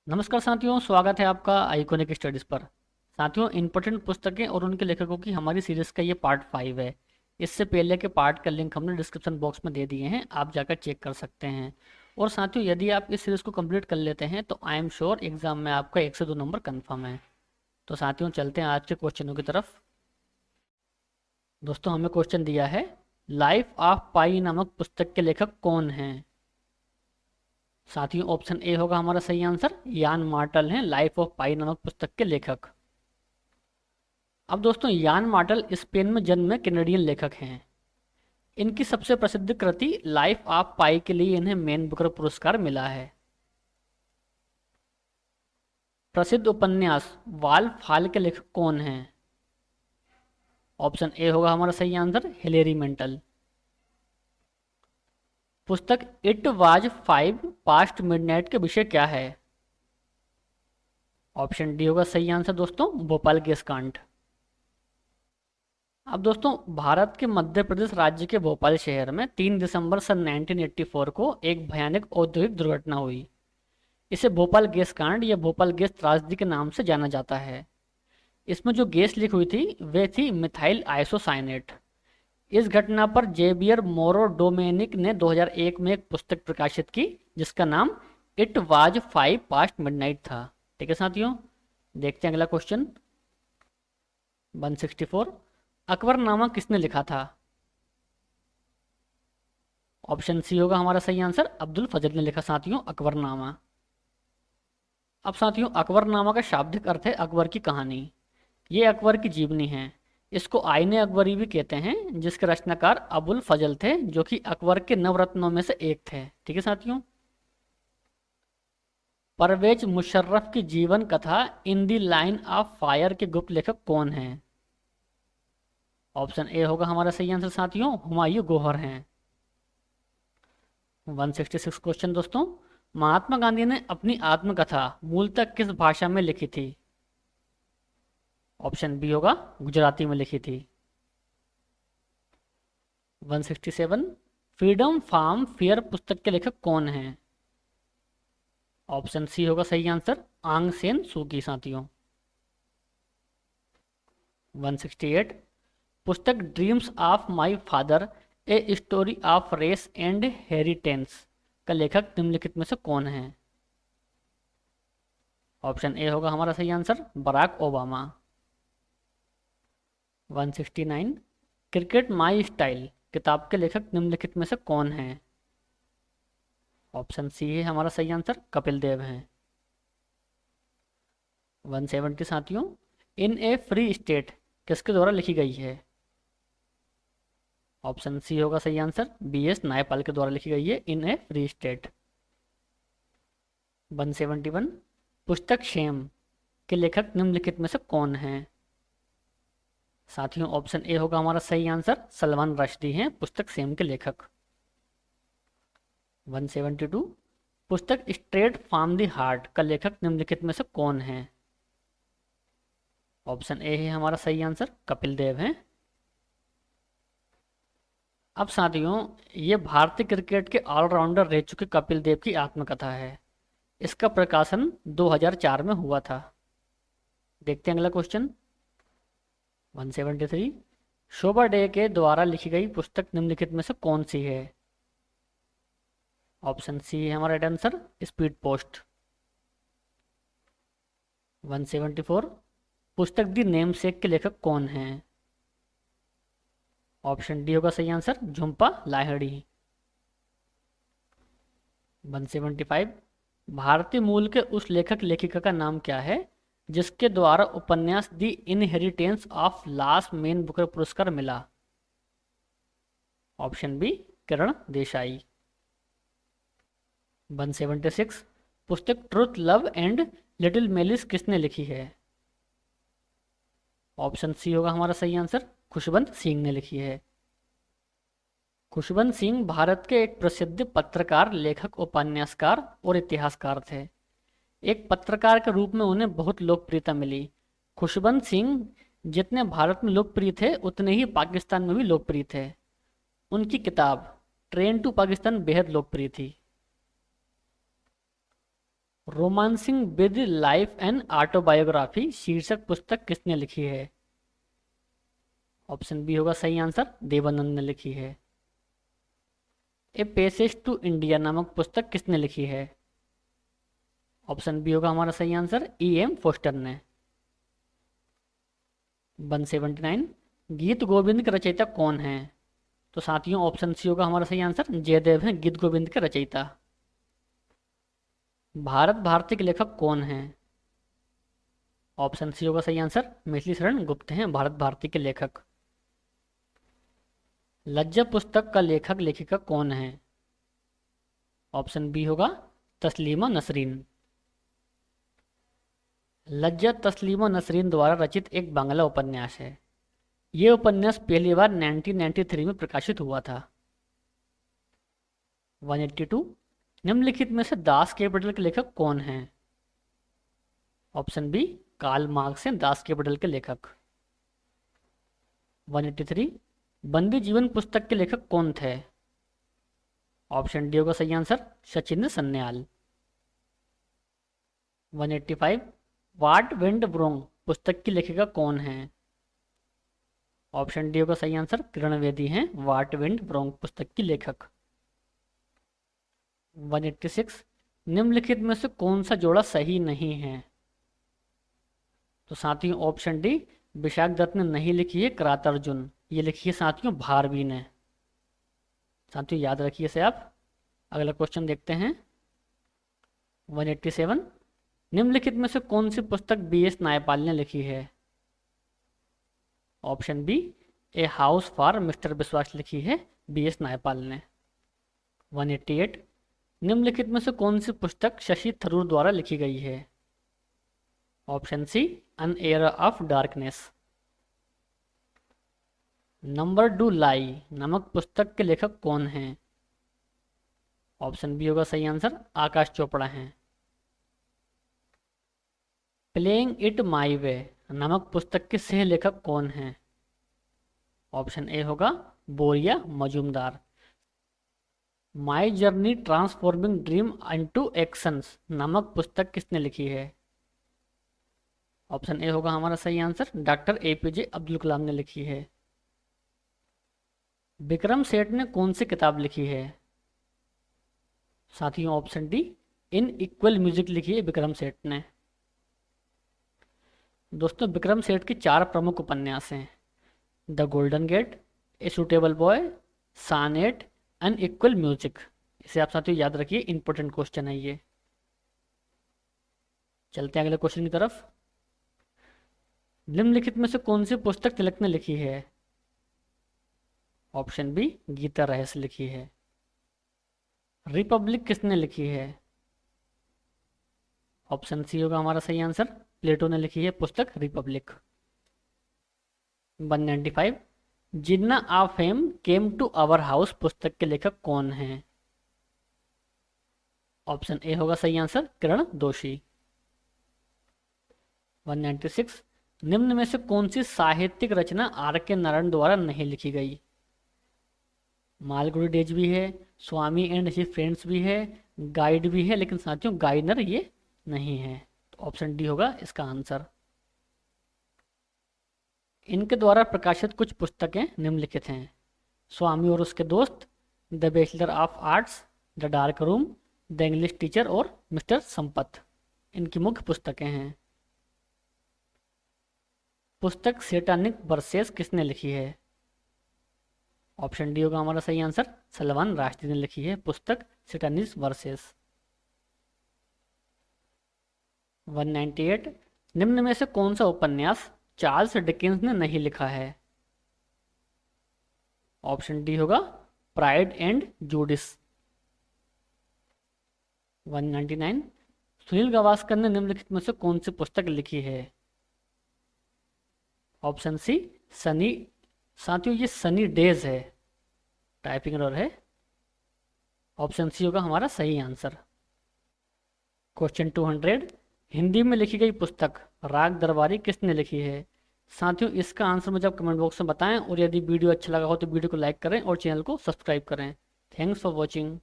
नमस्कार साथियों, स्वागत है आपका आइकॉनिक स्टडीज पर। साथियों, इंपॉर्टेंट पुस्तकें और उनके लेखकों की हमारी सीरीज का ये पार्ट 5 है। इससे पहले के पार्ट का लिंक हमने डिस्क्रिप्शन बॉक्स में दे दिए हैं, आप जाकर चेक कर सकते हैं। और साथियों, यदि आप इस सीरीज को कंप्लीट कर लेते हैं तो आई एम श्योर एग्जाम में आपका 1 से 2 नंबर कन्फर्म है। तो साथियों, चलते हैं आज के क्वेश्चनों की तरफ। दोस्तों, हमें क्वेश्चन दिया है, लाइफ ऑफ पाई नामक पुस्तक के लेखक कौन हैं। साथियों, ऑप्शन ए होगा हमारा सही आंसर, यान मार्टल हैं लाइफ ऑफ पाई नामक पुस्तक के लेखक। अब दोस्तों, यान मार्टल स्पेन में जन्मे कैनेडियन लेखक हैं। इनकी सबसे प्रसिद्ध कृति लाइफ ऑफ पाई के लिए इन्हें मैन बुकर पुरस्कार मिला है। प्रसिद्ध उपन्यास वाल फाल के लेखक कौन हैं। ऑप्शन ए होगा हमारा सही आंसर, हिलेरी मेंटल। पुस्तक इट वाज 5 पास्ट मिडनाइट के विषय क्या है। ऑप्शन डी होगा सही आंसर दोस्तों, भोपाल गैस कांड। अब दोस्तों, भारत के मध्य प्रदेश राज्य के भोपाल शहर में 3 दिसंबर सन 1984 को एक भयानक औद्योगिक दुर्घटना हुई। इसे भोपाल गैस कांड या भोपाल गैस त्रासदी के नाम से जाना जाता है। इसमें जो गैस लीक हुई थी वे थी मिथाइल आइसोसाइनेट। इस घटना पर जेबियर मोरो डोमेनिक ने 2001 में एक पुस्तक प्रकाशित की जिसका नाम इट वाज 5 पास्ट मिडनाइट था। ठीक है साथियों, देखते हैं अगला क्वेश्चन। 164, अकबरनामा किसने लिखा था। ऑप्शन सी होगा हमारा सही आंसर, अब्दुल फजल ने लिखा साथियों अकबरनामा। अब साथियों, अकबरनामा का शाब्दिक अर्थ है अकबर की कहानी। ये अकबर की जीवनी है। इसको आईने अकबरी भी कहते हैं, जिसके रचनाकार अबुल फजल थे जो कि अकबर के नवरत्नों में से एक थे। ठीक है साथियों। परवेज मुशर्रफ की जीवन कथा इन दी लाइन ऑफ फायर के गुप्त लेखक कौन हैं। ऑप्शन ए होगा हमारा सही आंसर साथियों, हुमायूं गौहर हैं। 166 क्वेश्चन दोस्तों, महात्मा गांधी ने अपनी आत्मकथा मूलतः किस भाषा में लिखी थी। ऑप्शन बी होगा गुजराती में लिखी थी। 167, फ्रीडम फार्म फेयर पुस्तक के लेखक कौन हैं। ऑप्शन सी होगा सही आंसर, आंग सेन सू की साथियों। 168, पुस्तक dreams of my father a story of race and heritance का लेखक निम्नलिखित में से कौन है। ऑप्शन ए होगा हमारा सही answer, Barack Obama. 169, cricket my style किताब के लेखक निम्नलिखित में से कौन है। ऑप्शन सी है हमारा सही आंसर, कपिल देव हैं। 170 साथियों, इन ए फ्री स्टेट किसके द्वारा लिखी गई है। ऑप्शन सी होगा सही आंसर, BS नायपाल के द्वारा लिखी गई है इन ए फ्री स्टेट। 171, पुस्तक शेम के लेखक निम्नलिखित में से कौन हैं। साथियों, ऑप्शन ए होगा हमारा सही आंसर, सलमान रश्दी हैं पुस्तक शेम के लेखक। 172, पुस्तक स्ट्रेट फ्रॉम द हार्ट का लेखक निम्नलिखित में से कौन है। ऑप्शन ए है हमारा सही आंसर, कपिल देव हैं। अब साथियों, ये भारतीय क्रिकेट के ऑलराउंडर रह चुके कपिल देव की आत्मकथा है। इसका प्रकाशन 2004 में हुआ था। देखते हैं अगला क्वेश्चन। 173, शोभा डे के द्वारा लिखी गई पुस्तक निम्नलिखित में से कौन सी है। ऑप्शन सी है हमारा राइट आंसर, स्पीड पोस्ट। 174, पुस्तक दी नेम सेक के लेखक कौन हैं। ऑप्शन डी होगा सही आंसर, झुम्पा लाहिड़ी। 175, भारतीय मूल के उस लेखक लेखिका का नाम क्या है जिसके द्वारा उपन्यास the inheritance of loss man booker पुरस्कार मिला। Option B, Kiran Desai. 176, पुस्तक truth love and little malice किसने लिखी है। ऑप्शन सी होगा हमारा सही आंसर, खुशवंत सिंह ने लिखी है। खुशवंत सिंह भारत के एक प्रसिद्ध पत्रकार, लेखक, उपन्यासकार और इतिहासकार थे। एक पत्रकार के रूप में उन्हें बहुत लोकप्रियता मिली। खुशवंत सिंह जितने भारत में लोकप्रिय थे उतने ही पाकिस्तान में भी लोकप्रिय थे। उनकी किताब ट्रेन टू पाकिस्तान बेहद लोकप्रिय थी। Romancing with life and autobiography शीर्षक पुस्तक किसने लिखी है? ऑप्शन बी होगा सही आंसर, देवानंद ने लिखी है। ए पैसेज टू इंडिया नामक पुस्तक किसने लिखी है? ऑप्शन बी होगा हमारा सही आंसर, E.M. फोस्टर ने। 179 गीत गोविंद के रचयिता कौन है? तो साथियों ऑप्शन सी होगा हमारा सही आंसर, जयदेव हैं गीत गोविंद के रचयिता। भारत भारती के लेखक कौन हैं? ऑप्शन सी होगा सही आंसर, मैथिली शरण गुप्त हैं भारत भारती के लेखक। लज्जा पुस्तक का लेखक लेखिका कौन है? ऑप्शन बी होगा तस्लीमा नसरीन। लज्जा तस्लीमा नसरीन द्वारा रचित एक बांग्ला उपन्यास है। यह उपन्यास पहली बार 1993 में प्रकाशित हुआ था। 182 निम्नलिखित में से दास कैपिटल के लेखक कौन हैं? ऑप्शन बी कार्ल मार्क्स हैं दास कैपिटल के लेखक। 183 बंदी जीवन पुस्तक के लेखक कौन थे? ऑप्शन डी होगा सही आंसर, सचिंद्र सन्याल। 185 वाट विंड ब्रोंग पुस्तक की लेखिका कौन है? ऑप्शन डी होगा सही आंसर, किरण बेदी हैं वाट विंड ब्रोंग पुस्तक की लेखक। 186 निम्नलिखित में से कौन सा जोड़ा सही नहीं है? तो साथियों ऑप्शन डी विशाख दत्त ने नहीं लिखी है करात अर्जुन, ये लिखी है साथियों भारवी ने। साथियों याद रखिए इसे आप। अगला क्वेश्चन देखते हैं। 187 निम्नलिखित में से कौन सी पुस्तक B.S. नायपाल ने लिखी है? Option B a house for mister Biswas लिखी है B.S. नायपाल ने। 188 निम्नलिखित में से कौन सी पुस्तक शशि थरूर द्वारा लिखी गई है? Option C an era of darkness. Number डू लाई नामक पुस्तक के लेखक कौन हैं? ऑप्शन बी होगा सही आंसर, आकाश चोपड़ा हैं। प्लेइंग इट माई वे नामक पुस्तक के सह लेखक कौन हैं? ऑप्शन ए होगा बोरिया Majumdar. My journey transforming dream into actions नामक पुस्तक किसने लिखी है? ऑप्शन ए होगा हमारा सही answer, doctor APJ Abdul Kalam ने लिखी है। विक्रम सेठ ने कौन सी किताब लिखी है? साथियों option D in equal music लिखी है विक्रम सेठ ने। दोस्तों विक्रम सेठ की 4 प्रमुख उपन्यास हैं, the golden gate, a suitable boy, sonnet, unequal music. इसे आप साथियों याद रखिए, इंपॉर्टेंट क्वेश्चन है ये। चलते हैं अगले क्वेश्चन की तरफ। निम्नलिखित में से कौन सी पुस्तक तिलक ने लिखी है? ऑप्शन बी गीता रहस्य लिखी है। रिपब्लिक किसने लिखी है? ऑप्शन सी होगा हमारा सही आंसर, प्लेटो ने लिखी है पुस्तक republic. 195 Jinnah of fame came to our house पुस्तक के लेखक कौन हैं? ऑप्शन ए होगा सही आंसर, किरण दोषी। 196 निम्न में से कौन सी साहित्यिक रचना R.K. नारायण द्वारा नहीं लिखी गई? मालगुडी डेज भी है, स्वामी एंड हिज फ्रेंड्स भी है, गाइड भी है, लेकिन साथियों गाइनर ये नहीं है। तो ऑप्शन डी होगा इसका आंसर। इनके द्वारा प्रकाशित कुछ पुस्तकें निम्नलिखित हैं: स्वामी और उसके दोस्त, the bachelor of arts, the dark room, the English teacher और मिस्टर संपत इनकी मुख्य पुस्तकें हैं। पुस्तक सेटानिक वर्सेस किसने लिखी है? ऑप्शन डी होगा हमारा सही आंसर, सलमान राश्दी ने लिखी है पुस्तक सेटानिक वर्सेस। 198 निम्न में से कौन सा उपन्यास चार्ल्स डिकेंस ने नहीं लिखा है? ऑप्शन डी होगा pride and prejudice. 199 Sunil Gavaskar ने निम्नलिखित में से कौन सी पुस्तक लिखी है? Option C sunny. साथियों ये सनी डेज है, टाइपिंग एरर है। ऑप्शन सी होगा हमारा सही आंसर। क्वेश्चन 200 हिंदी में लिखी गई पुस्तक राग दरबारी किसने लिखी है? साथियों इसका आंसर मुझे आप कमेंट बॉक्स में बताएं, और यदि वीडियो अच्छा लगा हो तो वीडियो को लाइक करें और चैनल को सब्सक्राइब करें। Thanks for watching.